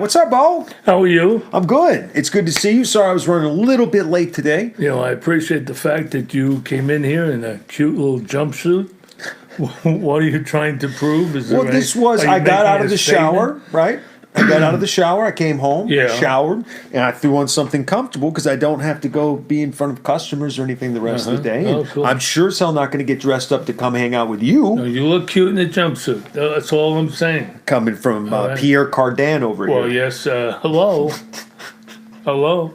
What's up, Beau? How are you? I'm good. It's good to see you. Sorry I was running a little bit late today. I appreciate the fact that you came in here in a cute little jumpsuit. What are you trying to prove? I got out of the shower, right? I got out of the shower. I came home, showered, and I threw on something comfortable because I don't have to go be in front of customers or anything the rest of the day. And cool. I'm sure as hell not going to get dressed up to come hang out with you. No, you look cute in a jumpsuit. That's all I'm saying. Coming from Pierre Cardin over here. Well, yes. Hello. Hello.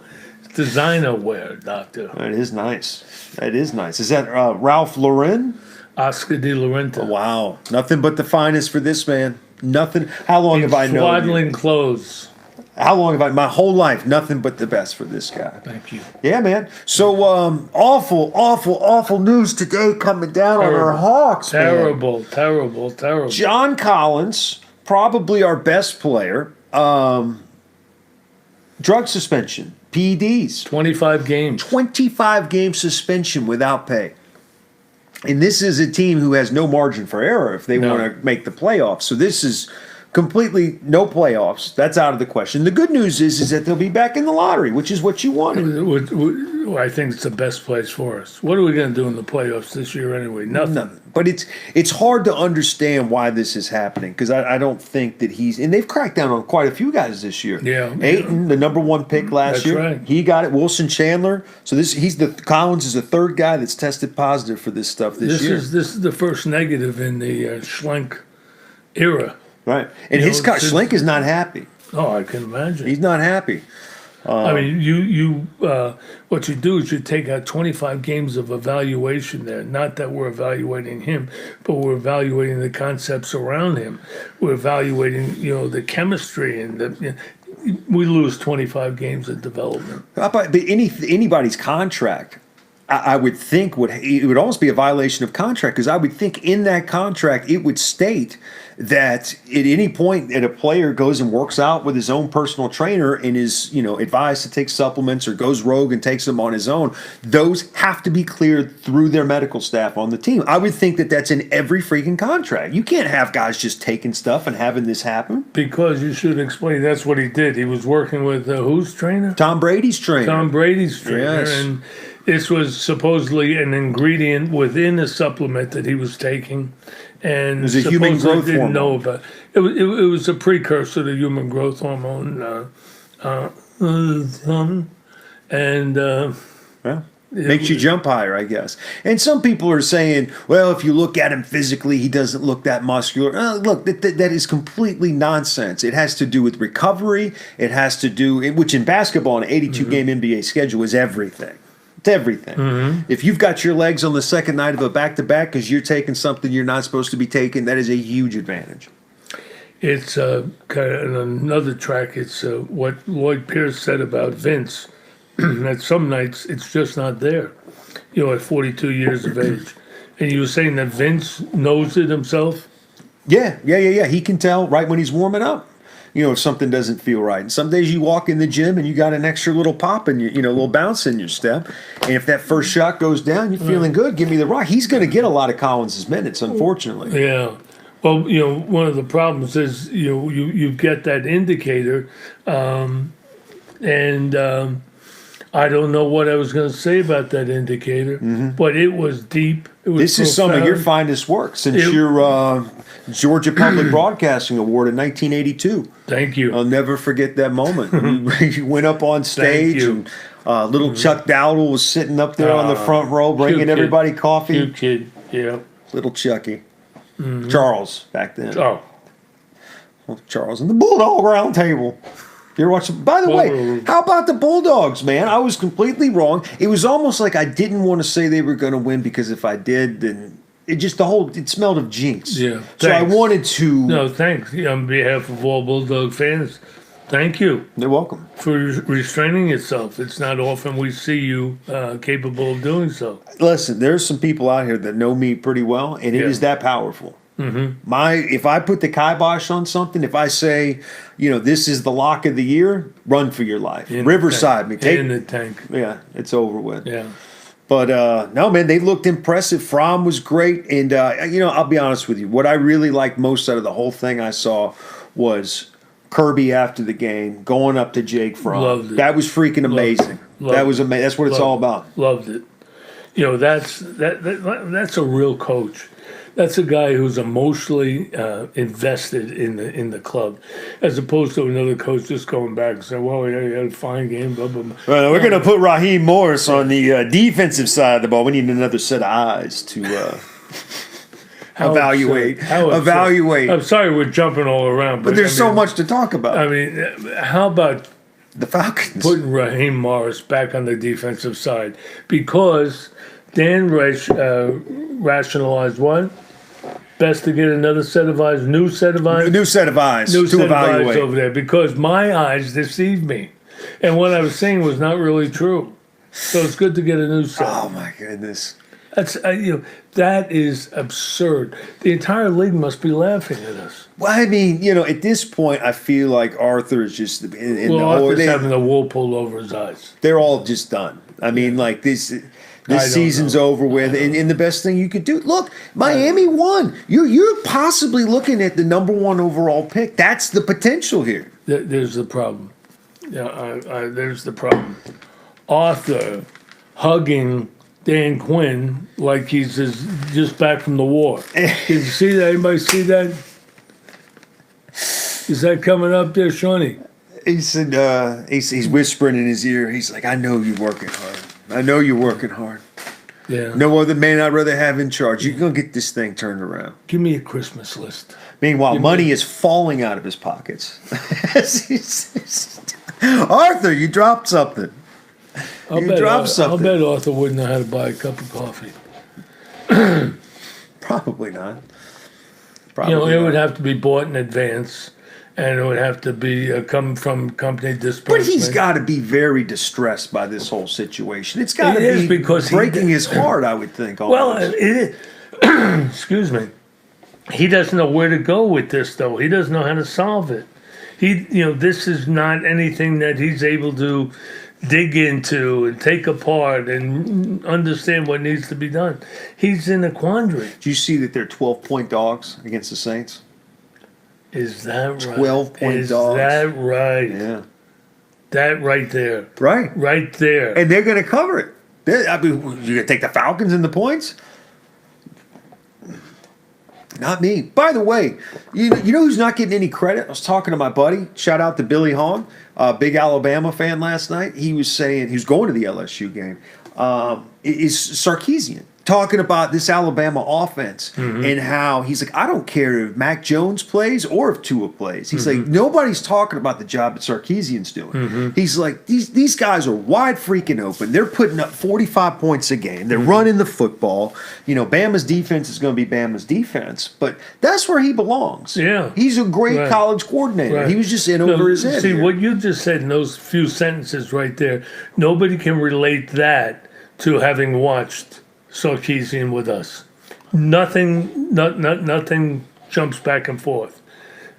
Designer wear, Doctor. That is nice. That is nice. Is that Ralph Lauren? Oscar de la Renta. Wow. Nothing but the finest for this man. Nothing. How long have I known you? Swaddling clothes. How long have I? My whole life, nothing but the best for this guy. Thank you. Yeah, man. So awful news today coming down on our Hawks. Terrible. John Collins, probably our best player. Drug suspension, PEDs. 25 games. 25 game suspension without pay. And this is a team who has no margin for error if they want to make the playoffs. So this is completely no playoffs. That's out of the question. The good news is that they'll be back in the lottery, which is what you wanted. I think it's the best place for us. What are we going to do in the playoffs this year anyway? Nothing. But it's hard to understand why this is happening because I don't think that and they've cracked down on quite a few guys this year. Yeah. Ayton, the number one pick last year. Right. He got it. Wilson Chandler. So Collins is the third guy that's tested positive for this stuff this year. This is the first negative in the Schlenk era. Right. And Schlenk is not happy. Oh, I can imagine. He's not happy. I mean, what you do is you take out 25 games of evaluation there. Not that we're evaluating him, but we're evaluating the concepts around him. We're evaluating, the chemistry and we lose 25 games of development. But anybody's contract, I would think it would almost be a violation of contract because I would think in that contract it would state that at any point that a player goes and works out with his own personal trainer and is advised to take supplements or goes rogue and takes them on his own, those have to be cleared through their medical staff on the team. I would think that that's in every freaking contract. You can't have guys just taking stuff and having this happen. Because you should explain that's what he did. He was working with whose trainer? Tom Brady's trainer. Yes. And this was supposedly an ingredient within a supplement that he was taking. And it was a human growth didn't hormone. Know about it. It was a precursor to human growth hormone. Makes you jump higher, I guess. And some people are saying, well, if you look at him physically, he doesn't look that muscular. Look, that is completely nonsense. It has to do with recovery. It has to do, which in basketball, an 82-game NBA schedule is everything. It's everything. Mm-hmm. If you've got your legs on the second night of a back-to-back because you're taking something you're not supposed to be taking, that is a huge advantage. It's kind of another track. It's what Lloyd Pierce said about Vince. That some nights it's just not there. At 42 years of age. And you were saying that Vince knows it himself? Yeah. He can tell right when he's warming up. If something doesn't feel right. And some days you walk in the gym and you got an extra little pop and a little bounce in your step. And if that first shot goes down, you're feeling good. Give me the rock. He's going to get a lot of Collins' minutes, unfortunately. Yeah. Well, one of the problems is you get that indicator, and I don't know what I was going to say about that indicator, but it was deep. This is some of your finest work since your Georgia Public Broadcasting Award in 1982. Thank you. I'll never forget that moment. You went up on stage and little Chuck Dowdle was sitting up there on the front row bringing everybody coffee. Cute kid, yeah. Little Chucky. Charles back then. Oh. Charles and the Bulldog Round Table. You're watching. By the way, how about the Bulldogs, man? I was completely wrong. It was almost like I didn't want to say they were going to win because if I did, then it smelled of jinx. Yeah. So I wanted to. No, thanks. On behalf of all Bulldog fans, thank you. You're welcome. For restraining yourself. It's not often we see you capable of doing so. Listen, there's some people out here that know me pretty well, and it is that powerful. Mm-hmm. If I put the kibosh on something, if I say, this is the lock of the year, run for your life. Riverside, in the tank. Yeah, it's over with. Yeah. But no, man, they looked impressive. Fromm was great, and I'll be honest with you. What I really liked most out of the whole thing I saw was Kirby after the game, going up to Jake Fromm. Loved it. That was freaking amazing. Loved That was amazing. That's what it's all about. Loved it. That's a real coach. That's a guy who's emotionally invested in the club, as opposed to another coach just going back and saying, "Well, yeah, you had a fine game." Blah blah blah. Well, we're going to put Raheem Morris on the defensive side of the ball. We need another set of eyes to evaluate. Evaluate. I'm sorry, we're jumping all around, But there's so much to talk about. I mean, how about the Falcons putting Raheem Morris back on the defensive side? Because Dan rationalized what? Best to get another set of eyes, new set of eyes? New set of eyes New to set evaluate. of eyes over there, because my eyes deceived me. And what I was saying was not really true. So it's good to get a new set. Oh, my goodness. That's that is absurd. The entire league must be laughing at us. Well, I mean, at this point, I feel like Arthur is just Arthur's having the wool pulled over his eyes. They're all just done. I mean, like this season's over with, and the best thing you could do. Look, Miami won. You're possibly looking at the number 1 overall pick. That's the potential here. There's the problem. There's the problem. Arthur hugging Dan Quinn like he's just back from the war. Did you see that? Anybody see that? Is that coming up there, Shawnee? He said he's whispering in his ear. He's like, "I know you're working hard. I know you're working hard. Yeah. No other man I'd rather have in charge. You're gonna get this thing turned around." Give me a Christmas list. Meanwhile, money is falling out of his pockets. Arthur, you dropped something. I'll bet Arthur wouldn't know how to buy a cup of coffee. Probably not. It would have to be bought in advance, and it would have to be come from company disbursement. But he's got to be very distressed by this whole situation. It's got to be because breaking his heart, I would think. Well, it is. Excuse me. He doesn't know where to go with this, though. He doesn't know how to solve it. This is not anything that he's able to dig into and take apart and understand what needs to be done. He's in a quandary. Do you see that they're 12-point dogs against the Saints? Is that right? 12-point dogs. Is that right? Yeah. That right there. Right. Right there. And they're going to cover it. You're going to take the Falcons in the points? Not me. By the way, you know who's not getting any credit? I was talking to my buddy. Shout out to Billy Hong, big Alabama fan last night. He was saying he was going to the LSU game. Is Sarkisian talking about this Alabama offense and how he's like, I don't care if Mac Jones plays or if Tua plays. He's like, nobody's talking about the job that Sarkisian's doing. He's like, these guys are wide freaking open. They're putting up 45 points a game. They're running the football. Bama's defense is going to be Bama's defense, but that's where he belongs. Yeah. He's a great college coordinator. Right. He was just in over his head. See, what you just said in those few sentences right there, nobody can relate that to having watched Sarkisian with us. Nothing jumps back and forth.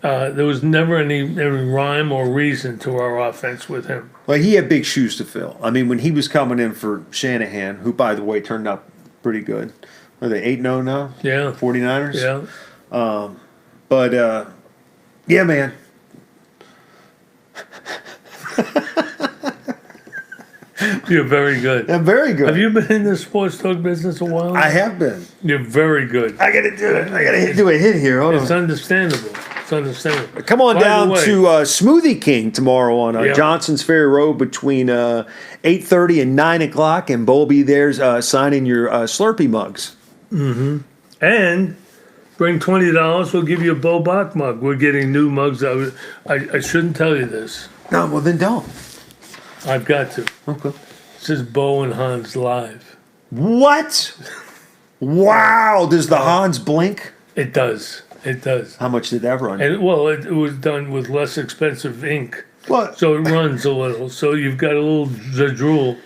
There was never any rhyme or reason to our offense with him. Well, he had big shoes to fill. I mean, when he was coming in for Shanahan, who, by the way, turned out pretty good. Are they 8-0 now? Yeah. 49ers? Yeah. Yeah, man. You're very good. I'm very good. Have you been in the sports talk business a while? I have been. You're very good. I got to do it. I got to do a hit here. Hold It's on. understandable. It's understandable. Come on By down the way, to Smoothie King tomorrow on Johnson's Ferry Road between 8:30 and 9 o'clock, and Bo will be there signing your Slurpee mugs. And bring $20. We'll give you a Beau Bock mug. We're getting new mugs. I shouldn't tell you this. No, well then don't. I've got to. Okay. It says Bo and Hans live. What? Wow! Does the Hans blink? It does. It does. How much did that run? And it was done with less expensive ink. What? So it runs a little. So you've got a little drool,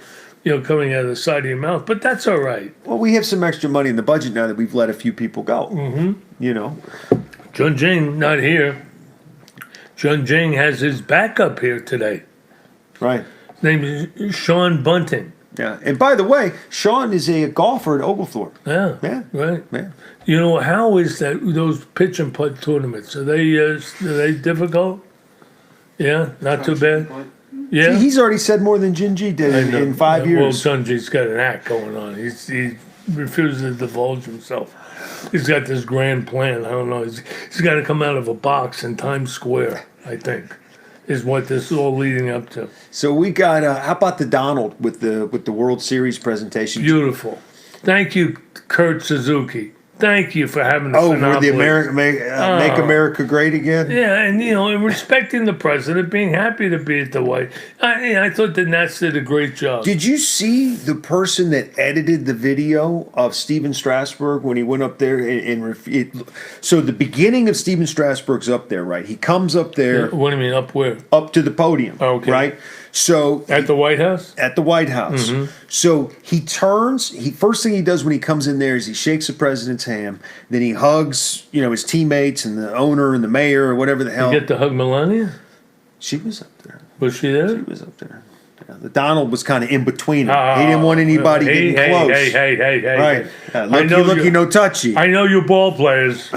coming out of the side of your mouth. But that's all right. Well, we have some extra money in the budget now that we've let a few people go. Jun Jing not here. Jun Jing has his backup here today. Right. His name is Sean Bunting. Yeah. And by the way, Sean is a golfer at Oglethorpe. Yeah. Yeah. Right. Yeah. How is that? Those pitch and putt tournaments, are they difficult? Yeah, not too bad. Yeah. He's already said more than Jinji did in 5 years. Well, Sunji's got an act going on. He refuses to divulge himself. He's got this grand plan. I don't know. He's got to come out of a box in Times Square, I think, is what this is all leading up to. So we got, how about the Donald with the World Series presentation? Beautiful. Thank you, Kurt Suzuki. Thank you for having the Oh, Phenopolis. where the Make America Great Again? Yeah, and respecting the president, being happy to be at the White. I thought the Nats did a great job. Did you see the person that edited the video of Steven Strasburg when he went up there so the beginning of Steven Strasburg's up there, right? He comes up there. What do you mean, up where? Up to the podium, Okay. right? So At the White House? At the White House. Mm-hmm. So he turns. First thing he does when he comes in there is he shakes the president's hand. Then he hugs, his teammates and the owner and the mayor or whatever the hell. You get to hug Melania? She was up there. Was she there? She was up there. Yeah, the Donald was kind of in between them. He didn't want anybody getting close. Hey. Right. Looky, no touchy. I know you ball players.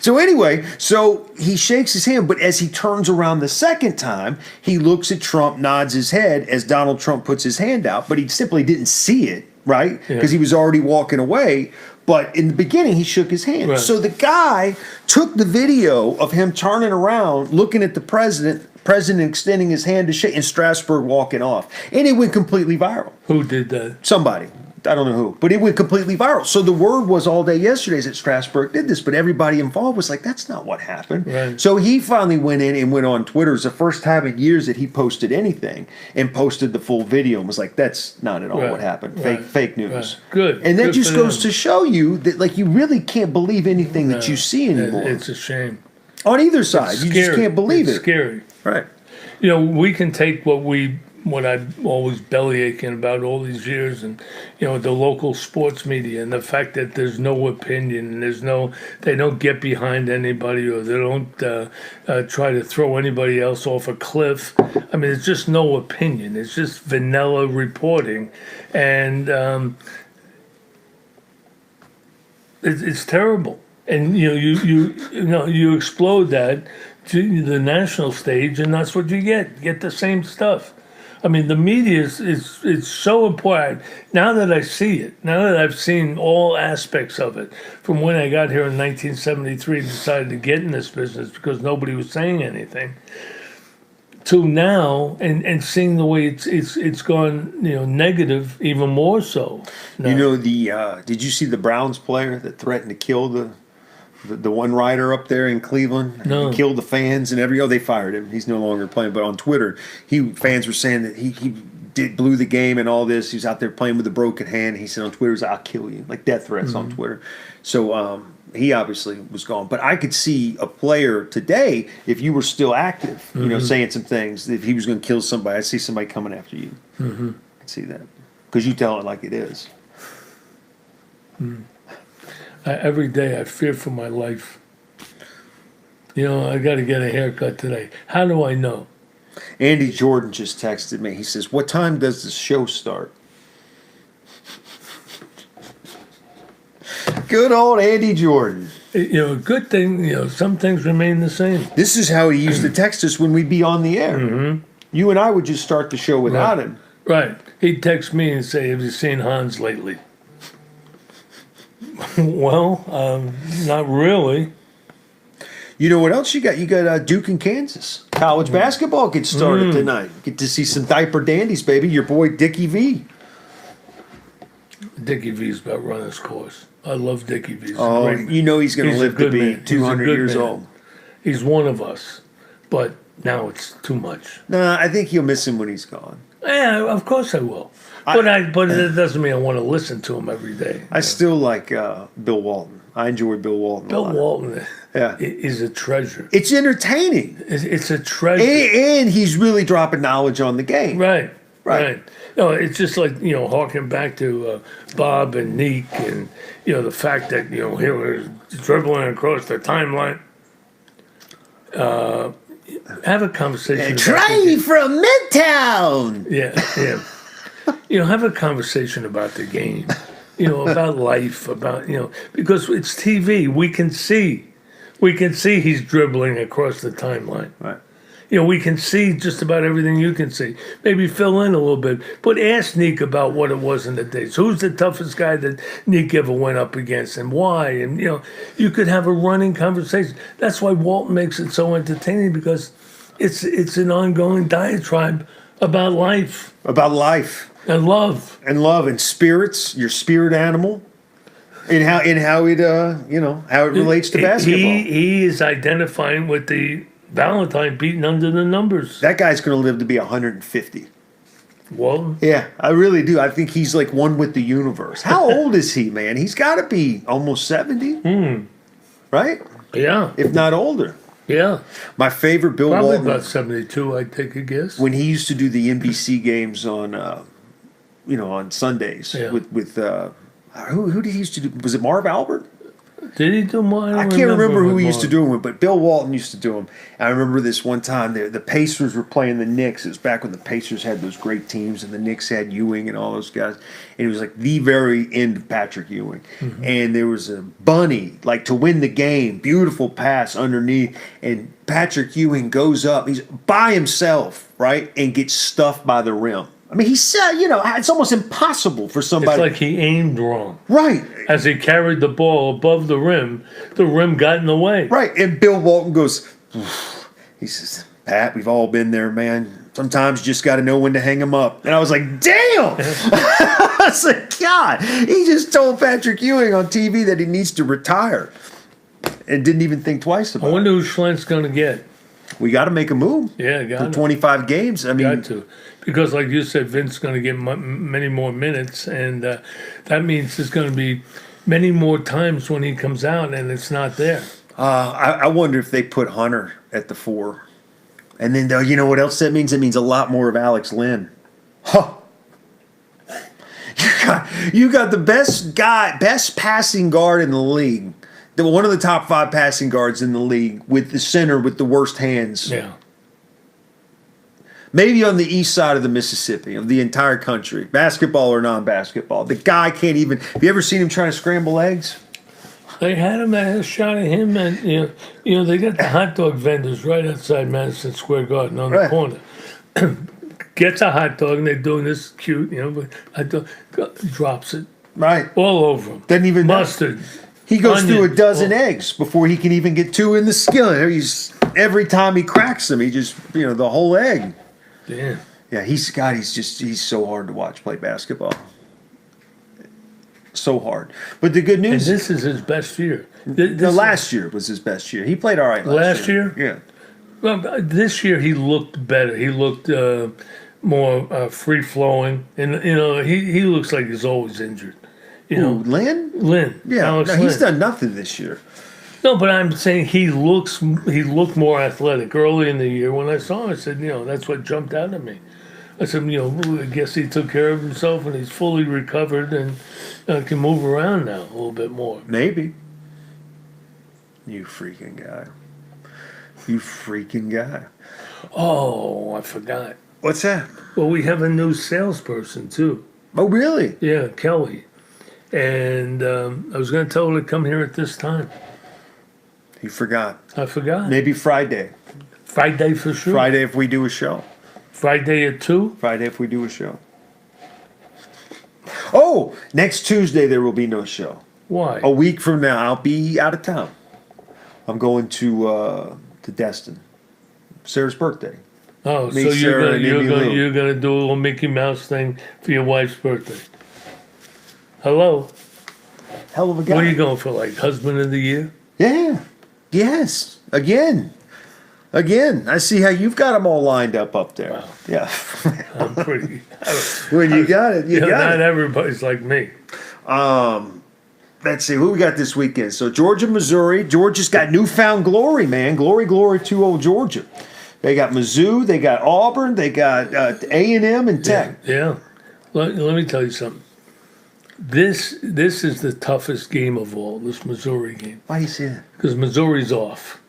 So anyway, he shakes his hand, but as he turns around the second time, he looks at Trump, nods his head as Donald Trump puts his hand out, but he simply didn't see it, right? Because he was already walking away. But in the beginning, he shook his hand. Right. So the guy took the video of him turning around, looking at the president extending his hand to shake, and Strasburg walking off. And it went completely viral. Who did that? Somebody. I don't know who, but it went completely viral. So the word was all day yesterday that Strasburg did this, but everybody involved was like, that's not what happened. Right. So he finally went in and went on Twitter. It's the first time in years that he posted anything and posted the full video and was like, that's not at all what happened. Fake news. Right. Good. And that Good just for goes them. to show you that you really can't believe anything that you see anymore. It's a shame. On either side. It's You scary. just can't believe It's it. scary. Right. We can take what I've always bellyaching about all these years, and the local sports media, and the fact that there's no opinion, and they don't get behind anybody, or they don't try to throw anybody else off a cliff. I mean, it's just no opinion. It's just vanilla reporting, and it's terrible. And you explode that to the national stage, and that's what you get. You get the same stuff. I mean, the media is so important. Now that I see it, now that I've seen all aspects of it, from when I got here in 1973 and decided to get in this business because nobody was saying anything, to now, and seeing the way it's gone, negative even more so. Now. Did you see the Browns player that threatened to kill the one rider up there in Cleveland? No. He killed the fans and they fired him. He's no longer playing. But on Twitter, fans were saying that he blew the game and all this. He was out there playing with a broken hand. He said on Twitter, "I'll kill you," like death threats on Twitter. So he obviously was gone. But I could see a player today, if you were still active, saying some things. If he was going to kill somebody, I see somebody coming after you. Mm-hmm. I can see that because you tell it like it is. Every day I fear for my life. I got to get a haircut today. How do I know? Andy Jordan just texted me. He says, "What time does the show start?" Good old Andy Jordan. A good thing, some things remain the same. This is how he used to text us when we'd be on the air. Mm-hmm. You and I would just start the show without him. Right. He'd text me and say, "Have you seen Hans lately?" Well, not really. You know what else you got? You got Duke and Kansas. College basketball gets started tonight. Get to see some diaper dandies, baby. Your boy Dickie V. Dickie V's about run his course. I love Dickie V. Oh, he's going to live to be 200 years old. He's one of us, but now it's too much. Nah, I think you'll miss him when he's gone. Yeah, of course I will. But it doesn't mean I want to listen to him every day. I still like Bill Walton. I enjoy Bill Walton. Bill Walton is a treasure. It's entertaining. It's a treasure. And he's really dropping knowledge on the game. Right. No, it's just like, harking back to Bob and Neek and, the fact that, here we're dribbling across the timeline. Have a conversation. Trey from Midtown. Yeah. Have a conversation about the game, about life, about, because it's TV. We can see We can see he's dribbling across the timeline. Right. We can see just about everything you can see. Maybe fill in a little bit. But ask Neek about what it was in the days. Who's the toughest guy that Neek ever went up against and why? And, you could have a running conversation. That's why Walton makes it so entertaining, because it's an ongoing diatribe about life. About life. And love. And spirits, your spirit animal. And how it how it relates to basketball. He is identifying with the Valentine beating under the numbers. That guy's going to live to be 150. Well, yeah, I really do. I think he's like one with the universe. How old is he, man? He's got to be almost 70. Right? Yeah. If not older. Yeah. My favorite Bill Probably Walton. About 72, I'd take a guess. When he used to do the NBC games on, on Sundays with who did he used to do? Was it Marv Albert? Did he do more? I can't remember who he used to do them with, but Bill Walton used to do them. I remember this one time, the Pacers were playing the Knicks. It was back when the Pacers had those great teams, and the Knicks had Ewing and all those guys. And it was like the very end of Patrick Ewing. Mm-hmm. And there was a bunny, like to win the game, beautiful pass underneath, and Patrick Ewing goes up. He's by himself, right, and gets stuffed by the rim. I mean, he said, it's almost impossible for somebody. It's like he aimed wrong. Right. As he carried the ball above the rim got in the way. Right. And Bill Walton goes, he says, Pat, we've all been there, man. Sometimes you just got to know when to hang him up. And I was like, damn. I was like, God, he just told Patrick Ewing on TV that he needs to retire and didn't even think twice about it. I wonder who Schlent's going to get. We got to make a move. Yeah, got for 25 games. I mean, got to. Because, like you said, Vince's going to get many more minutes, and that means there's going to be many more times when he comes out and it's not there. I wonder if they put Hunter at the 4. And then, you know what else that means? It means a lot more of Alex Lynn. Huh. You got the best passing guard in the league. One of the top 5 passing guards in the league with the center with the worst hands. Yeah. Maybe on the east side of the Mississippi, of the entire country, basketball or non-basketball. The guy can't even. Have you ever seen him trying to scramble eggs? They had a shot at him, and they got the hot dog vendors right outside Madison Square Garden on the corner. Gets a hot dog, and they're doing this cute, but hot dog, drops it right all over him. Doesn't even mustard. He goes through a dozen eggs before he can even get 2 in the skillet. Every time he cracks them, he just the whole egg. Damn. Yeah, he's so hard to watch play basketball. So hard. But the good news and this is his best year. Last year was his best year. He played all right last year. Yeah. Well, this year he looked better. He looked more free flowing, and he looks like he's always injured. Lynn? Lynn. Yeah, he's done nothing this year. No, but I'm saying he looked more athletic early in the year. When I saw him, I said, that's what jumped out at me. I said, I guess he took care of himself and he's fully recovered and can move around now a little bit more. Maybe. You freaking guy. You freaking guy. Oh, I forgot. What's that? Well, we have a new salesperson too. Oh, really? Yeah, Kelly. And I was going to tell her to come here at this time. You forgot. I forgot. Maybe Friday. Friday for sure. Friday if we do a show. Friday at 2? Friday if we do a show. Oh, next Tuesday there will be no show. Why? A week from now I'll be out of town. I'm going to Destin. Sarah's birthday. Oh, so you're gonna do a little Mickey Mouse thing for your wife's birthday. Hello. Hell of a guy. What are you going for, like husband of the year? Yeah. Yes. Again. I see how you've got them all lined up there. Wow. Yeah. I'm pretty. When you got it, you got not it. everybody's like me. Let's see who we got this weekend. So Georgia, Missouri. Georgia's got newfound glory, man. Glory, 2-0 Georgia. They got Mizzou. They got Auburn. They got A&M and Tech. Yeah. Let me tell you something. This is the toughest game of all, this Missouri game. Why do you say that? Because Missouri's off.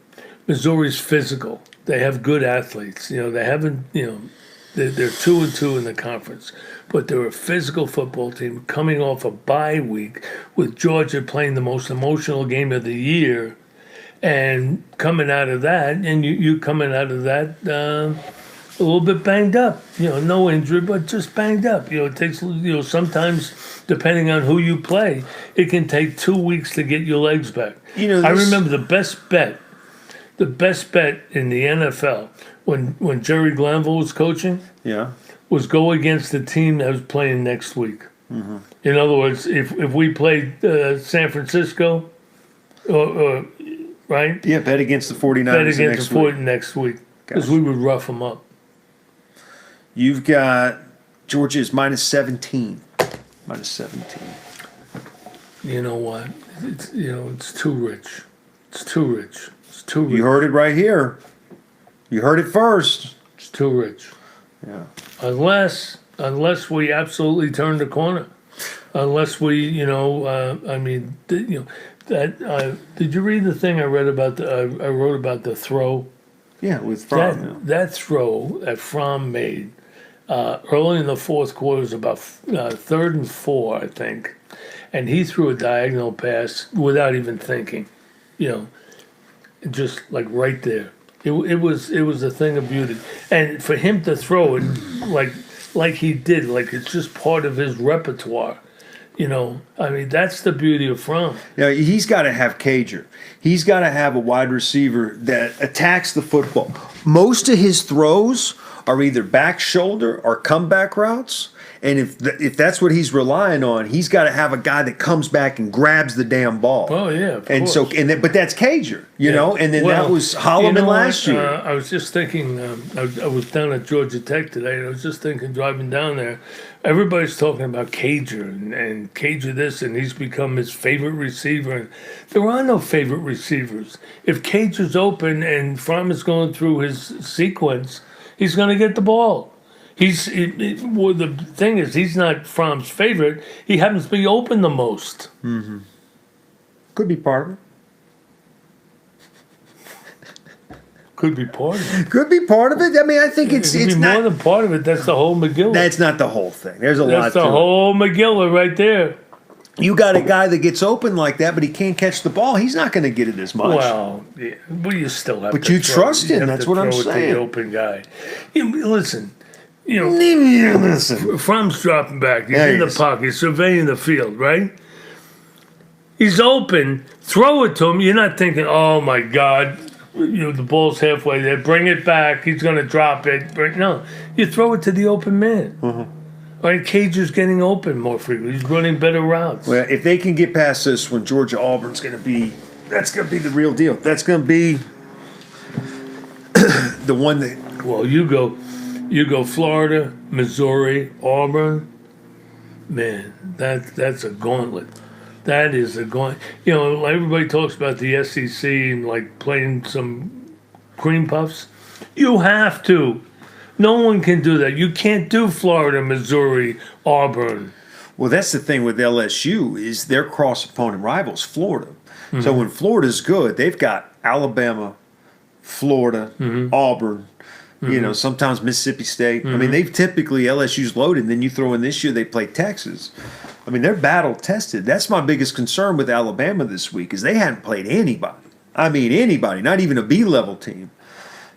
Missouri's physical. They have good athletes. They haven't, they're 2-2 in the conference. But they're a physical football team coming off a bye week with Georgia playing the most emotional game of the year. And coming out of that, and you coming out of that a little bit banged up. No injury, but just banged up. It takes, sometimes, depending on who you play, it can take 2 weeks to get your legs back. I remember the best bet in the NFL when Jerry Glanville was coaching was go against the team that was playing next week. Mm-hmm. In other words, if we played San Francisco, right? Yeah, bet against the 49ers next week because we would rough them up. You've got Georgia's minus 17. Minus 17. You know what? It's too rich. It's too rich. It's too rich. You heard it right here. You heard it first. It's too rich. Yeah. Unless we absolutely turn the corner. Unless we, did you read the thing I read about I wrote about the throw? Yeah, with Fromm. That throw that Fromm made early in the fourth quarter was about 3rd and 4, I think, and he threw a diagonal pass without even thinking, just like right there. It was a thing of beauty, and for him to throw it like he did, like it's just part of his repertoire. That's the beauty of Fromm. He's got to have Cager. He's got to have a wide receiver that attacks the football. Most of his throws are either back shoulder or comeback routes. And if that's what he's relying on, he's got to have a guy that comes back and grabs the damn ball. Oh yeah, of and course. But that's Cager, and then that was Holloman last year. I was just thinking. I was down at Georgia Tech today, and I was just thinking, driving down there, everybody's talking about Cager and Cager this, and he's become his favorite receiver. And there are no favorite receivers. If Cager's open and Fromm is going through his sequence, he's going to get the ball. The thing is, he's not Fromm's favorite. He happens to be open the most. Mm-hmm. Could be part of it. Could be part of it. Could be part of it. I think it's not more than part of it. That's the whole McGill. That's not the whole thing. There's a lot. That's the whole McGill right there. You got a guy that gets open like that, but he can't catch the ball. He's not going to get it as much. Well, yeah, but you still have. But you trust him. That's what I'm saying. The open guy. Listen. Listen. Fromm's dropping back. He's in the pocket, surveying the field, right? He's open. Throw it to him. You're not thinking, oh, my God, the ball's halfway there. Bring it back. He's going to drop it. No, you throw it to the open man. Mm-hmm. Right? Cager's getting open more frequently. He's running better routes. Well, if they can get past this when Georgia-Auburn's that's going to be the real deal. That's going to be the one that... Well, you go Florida, Missouri, Auburn. Man, that's a gauntlet. That is a gauntlet. Everybody talks about the SEC and like playing some cream puffs. You have to. No one can do that. You can't do Florida, Missouri, Auburn. Well, that's the thing with LSU is their cross-opponent rivals, Florida. Mm-hmm. So when Florida's good, they've got Alabama, Florida, Auburn, sometimes Mississippi State. Mm-hmm. They've typically, LSU's loaded, and then you throw in this year they play Texas. They're battle-tested. That's my biggest concern with Alabama this week is they hadn't played anybody. Anybody, not even a B-level team.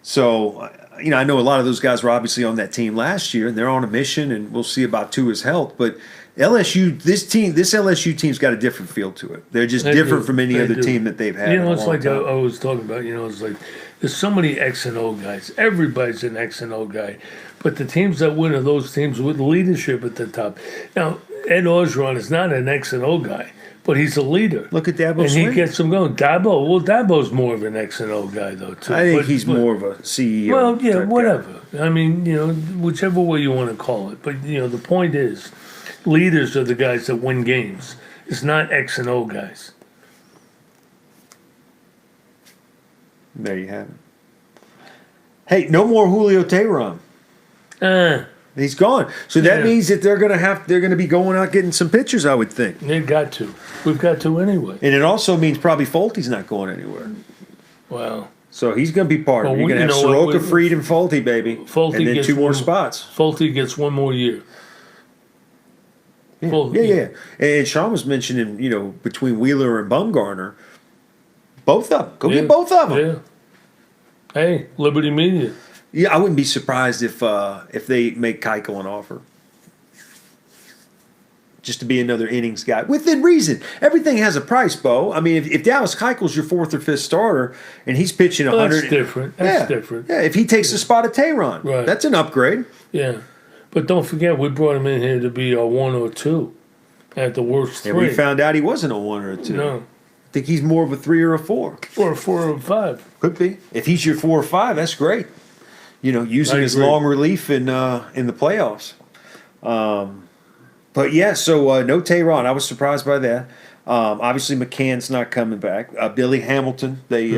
So, I know a lot of those guys were obviously on that team last year, and they're on a mission, and we'll see about Tua's health. But LSU, this LSU team's got a different feel to it. They're just different from any other team that they've had. It's like I was talking about. It's like there's so many X and O guys. Everybody's an X and O guy, but the teams that win are those teams with leadership at the top. Now, Ed Orgeron is not an X and O guy, but he's a leader. Look at Dabo and Swinney. He gets them going. Dabo's more of an X and O guy, though, too. I think he's more of a CEO. Well, yeah, whatever. Guy. Whichever way you want to call it. But, the point is, leaders are the guys that win games. It's not X and O guys. There you have it. Hey, no more Julio Teheran. He's gone. So that means that they're going to be going out getting some pitchers, I would think. They've got to. We've got to anyway. And it also means probably Folty's not going anywhere. Well. So he's going to be part of it. You're going to have Soroka, Fried, and Folty, baby. Folty and then two more spots. Folty gets one more year. Yeah. And Sean was mentioning, between Wheeler and Bumgarner, Both of them. Go Yeah. get both of them. Yeah. Hey, Liberty Media. Yeah, I wouldn't be surprised if they make Keuchel an offer. Just to be another innings guy. Within reason. Everything has a price, Bo. I mean, if Dallas Keuchel's your fourth or fifth starter and he's pitching 100. That's different. That's different. Yeah, if he takes the spot of Tehran, Right. that's an upgrade. Yeah. But don't forget, we brought him in here to be a 1 or 2 at the worst And 3. we found out he wasn't a 1 or a 2. No. I think he's more of a 3 or a 4. Or a 4 or 5. Could be. If he's your 4 or 5, that's great. Using I his agree. long relief in the playoffs. But yeah, so no Tehran. I was surprised by that. Obviously, McCann's not coming back. Billy Hamilton, they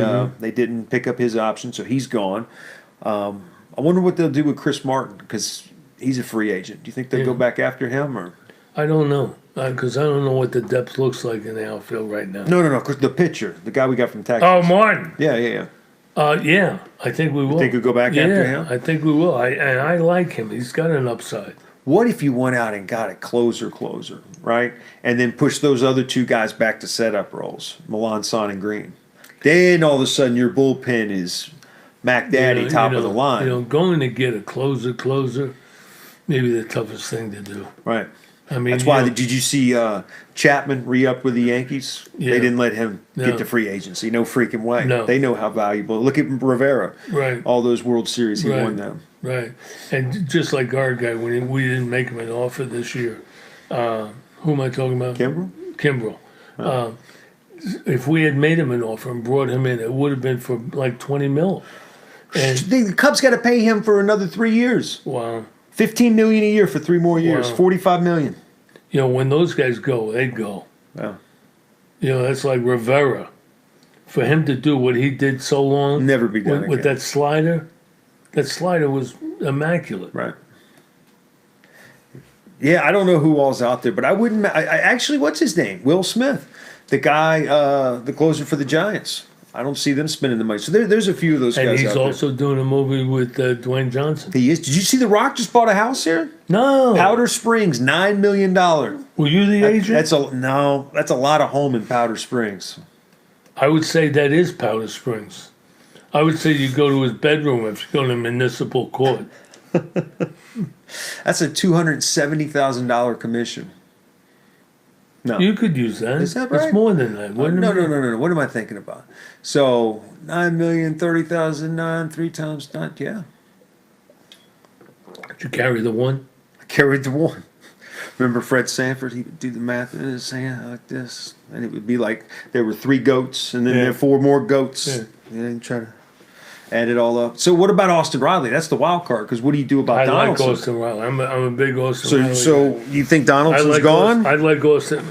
didn't pick up his option, so he's gone. I wonder what they'll do with Chris Martin because he's a free agent. Do you think they'll go back after him or? I don't know. Because I don't know what the depth looks like in the outfield right now. No. The pitcher, the guy we got from Texas. Oh, Martin. Yeah. Yeah, I think we will. Think we'll go back after him? I think we will. I like him. He's got an upside. What if you went out and got a closer, right? And then pushed those other 2 guys back to setup roles, Milan, Son, and Green. Then all of a sudden your bullpen is Mac Daddy, top of the line. Going to get a closer, maybe the toughest thing to do. Right. I mean, That's why. Did you see Chapman re-up with the Yankees? Yeah. They didn't let him No. get to free agency. No freaking way. No. They know how valuable. Look at Rivera. Right. All those World Series, he Right. won them. Right. And just like our guy, when we didn't make him an offer this year, who am I talking about? Kimbrel? If we had made him an offer and brought him in, it would have been for like 20 mil. And The Cubs got to pay him for another 3 years. wow. $15 million a year for 3 more years. Wow. $45 million. When those guys go, they go. Yeah. That's like Rivera. For him to do what he did so long, Never be done with again. that slider was immaculate. Right. Yeah, I don't know who all's out there, but I wouldn't. I actually, what's his name? Will Smith, the guy, the closer for the Giants. I don't see them spending the money. So there's a few of those And guys. he's out also doing a movie with Dwayne Johnson. there. He is. Did you see The Rock just bought a house here? No. Powder Springs, $9 million. Were you the agent? That's a lot of home in Powder Springs. I would say that is Powder Springs. I would say you go to his bedroom if you go to municipal court. That's a $270,000 commission. No. You could use that. Is that right? It's more than that. Wouldn't No. it? What am I thinking about? So 9,000,000, 30,000, 3 times 9. Yeah, Did you carry the one? I carried the 1. Remember Fred Sanford? He would do the math in his hand like this, and it would be like there were 3 goats, and then there were 4 more goats. Yeah. And then try to add it all up. So what about Austin Riley? That's the wild card. Because what do you do about I like Donaldson? Austin Riley. I'm a big Austin Riley. So you think I Donaldson's like gone? I like Austin.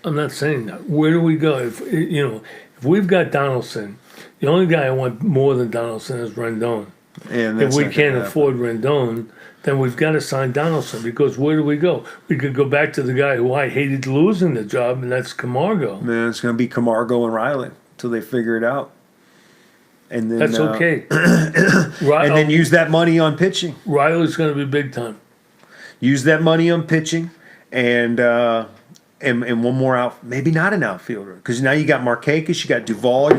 I'm not saying that. Where do we go? If we've got Donaldson, the only guy I want more than Donaldson is Rendon. And If that's we not can't gonna happen. afford Rendon, then we've got to sign Donaldson because where do we go? We could go back to the guy who I hated losing the job, and that's Camargo. Man, it's going to be Camargo and Riley until they figure it out. And then That's okay. And then use that money on pitching. Riley's going to be big time. Use that money on pitching, and one more out. Maybe not an outfielder because now you got Markakis, you got Duvall.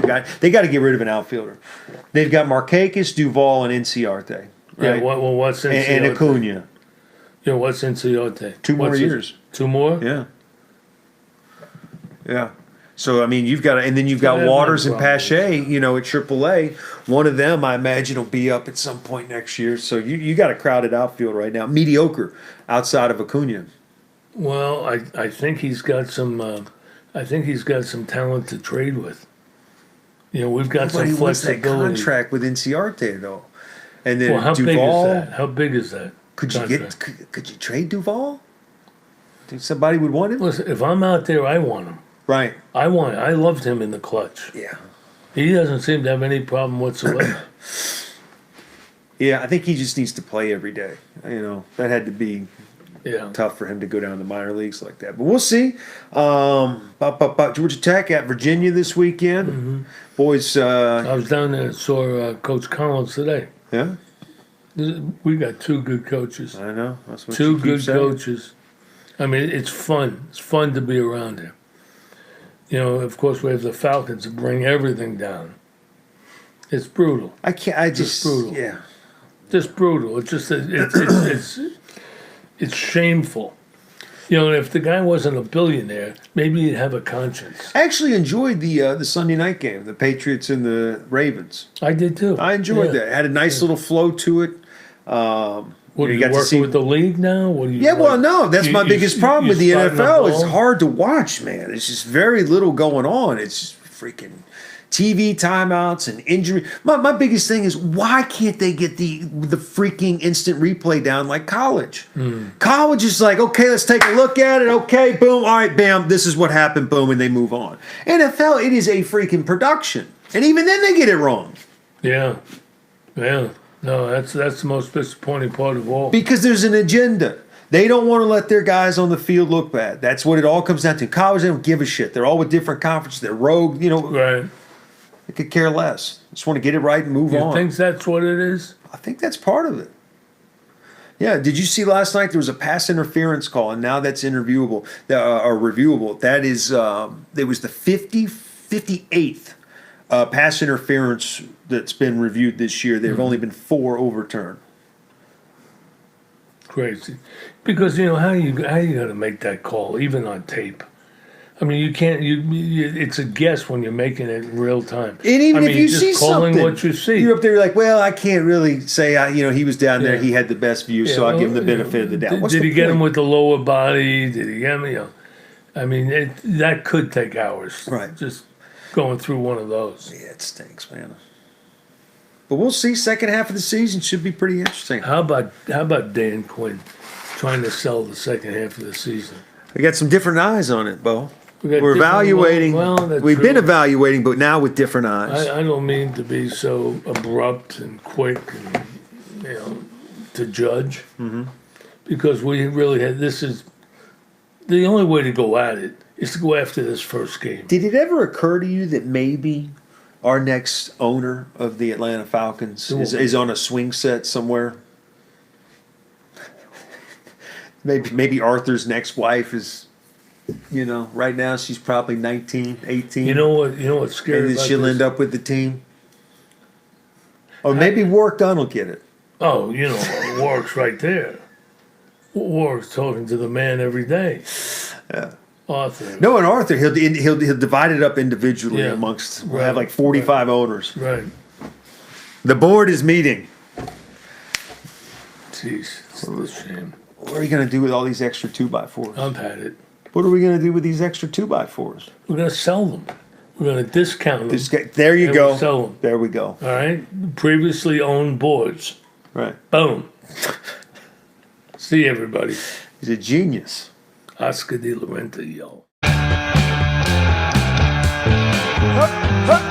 They got to get rid of an outfielder. They've got Markakis, Duvall, and Inciarte. Right? Yeah. What's Inciarte? And Acuna. What's Inciarte? 2 more years. 2 more? Yeah. Yeah. So I mean, you've got, and then you've got Yeah, Waters no and problem. Pache. At AAA. One of them, I imagine, will be up at some point next year. So you got a crowded outfield right now, mediocre outside of Acuna. Well, I think he's got some. I think he's got some talent to trade with. We've got Nobody some wants that flexibility. contract with Inciarte though. And then Well, how Duvall. big is that? How big is that? Could you contract? could you trade Duvall? Think somebody would want him? Listen, if I'm out there, I want him. Right. I loved him in the clutch. Yeah. He doesn't seem to have any problem whatsoever. Yeah, I think he just needs to play every day. That had to be Yeah. tough for him to go down to the minor leagues like that. But we'll see. Georgia Tech at Virginia this weekend. Mm-hmm. Boys, I was down there and saw Coach Collins today. yeah, We got 2 good coaches. I know. That's what 2 you keep good saying. coaches. I mean, it's fun. It's fun to be around him. Of course, we have the Falcons to bring everything down. It's brutal. I can't. I just brutal. Yeah. Just brutal. It's just it's shameful. If the guy wasn't a billionaire, maybe he'd have a conscience. I actually enjoyed the Sunday night game, the Patriots and the Ravens. I did too. I enjoyed that. It had a nice little flow to it. What, are you working with the league now? What do you? Yeah, well, no, that's my biggest problem with the spotting the NFL. It's ball? hard to watch, man. It's just very little going on. It's just freaking TV timeouts and injury. My biggest thing is, why can't they get the freaking instant replay down like college? College is like, okay, let's take a look at it. Okay, boom, all right, bam, this is what happened, boom, and they move on. NFL, it is a freaking production. And even then they get it wrong. Yeah. No, that's the most disappointing part of all. Because there's an agenda. They don't want to let their guys on the field look bad. That's what it all comes down to. College, they don't give a shit. They're all with different conferences. They're rogue, Right. They could care less. Just want to get it right and move You on. think that's what it is? I think that's part of it. Yeah. Did you see last night there was a pass interference call, and now that's interviewable or reviewable. That is, it was the 58th pass interference that's been reviewed this year. There have only been 4 overturned. Crazy. Because, how you got to make that call, even on tape? I mean, you can't. It's a guess when you're making it in real time. And even if you just see calling something, what you see, you're up there like, well, I can't really say. He was down there. He had the best view, so I'll give him the benefit of the doubt. Did he get him with the lower body? Did he get him? I mean, that could take hours. Right. Just going through one of those. Yeah, it stinks, man. But we'll see. Second half of the season should be pretty interesting. How about Dan Quinn trying to sell the second half of the season? We got some different eyes on it, Bo. We got We're different- evaluating. well, that's We've been true. evaluating, but now with different eyes. I don't mean to be so abrupt and quick and to judge, because we really had. This is the only way to go at it is to go after this first game. Did it ever occur to you that maybe our next owner of the Atlanta Falcons is on a swing set somewhere? Maybe Arthur's next wife is, right now she's probably 19, 18. You know what's scary And then about she'll this? end up with the team. Or maybe Warwick Dunn will get it. Oh, Warwick's right there. Warwick's talking to the man every day. Yeah. Arthur. No, and Arthur, he'll divide it up individually amongst. We'll have like 45 owners. Right. The board is meeting. Jeez, it's a shame. What are you going to do with all these extra 2x4s? I've had it. What are we going to do with these extra 2x4s? We're going to sell them. We're going to discount them. There you And go. we'll sell them. There we go. All right? Previously owned boards. Right. Boom. See everybody. He's a genius. Oscar de la Renta, yo. Hup, hup.